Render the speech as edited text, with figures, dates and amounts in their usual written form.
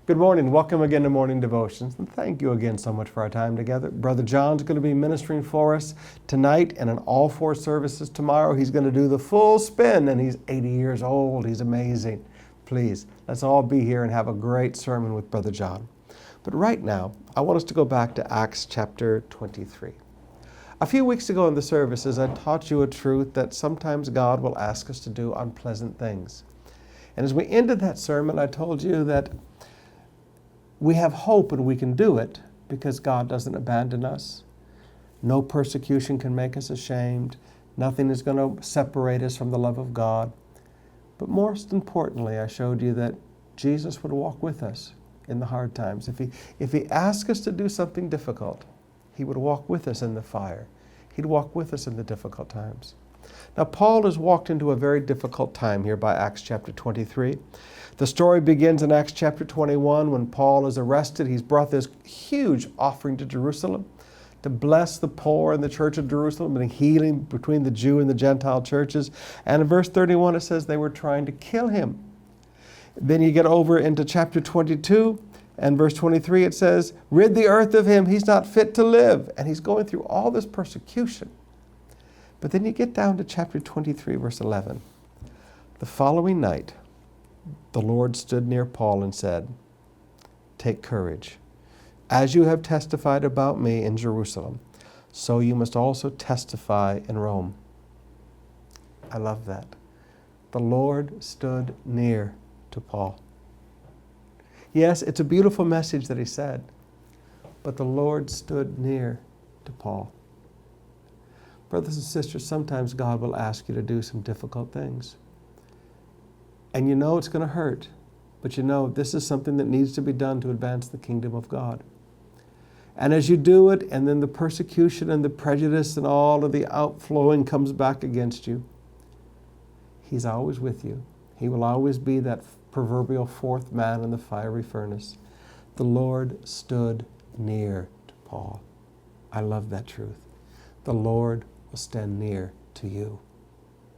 Good morning. Welcome again to Morning Devotions. And thank you again so much for our time together. Brother John's going to be ministering for us tonight and in all 4 services tomorrow. He's going to do the full spin, and he's 80 years old. He's amazing. Please, let's all be here and have a great sermon with Brother John. But right now, I want us to go back to Acts chapter 23. A few weeks ago in the services, I taught you a truth that sometimes God will ask us to do unpleasant things. And as we ended that sermon, I told you that we have hope and we can do it because God doesn't abandon us. No persecution can make us ashamed. Nothing is going to separate us from the love of God. But most importantly, I showed you that Jesus would walk with us in the hard times. If he asked us to do something difficult, he would walk with us in the fire. He'd walk with us in the difficult times. Now, Paul has walked into a very difficult time here by Acts chapter 23. The story begins in Acts chapter 21 when Paul is arrested. He's brought this huge offering to Jerusalem to bless the poor in the church of Jerusalem and healing between the Jew and the Gentile churches. And in verse 31 it says they were trying to kill him. Then you get over into chapter 22 and verse 23 it says, "Rid the earth of him, he's not fit to live." And he's going through all this persecution. But then you get down to chapter 23 verse 11. The following night, the Lord stood near Paul and said, "Take courage. As you have testified about me in Jerusalem, so you must also testify in Rome." I love that. The Lord stood near to Paul. Yes, it's a beautiful message that he said, but the Lord stood near to Paul. Brothers and sisters, sometimes God will ask you to do some difficult things. And you know it's going to hurt, but you know this is something that needs to be done to advance the kingdom of God. And as you do it, and then the persecution and the prejudice and all of the outflowing comes back against you, He's always with you. He will always be that proverbial 4th man in the fiery furnace. The Lord stood near to Paul. I love that truth. The Lord will stand near to you.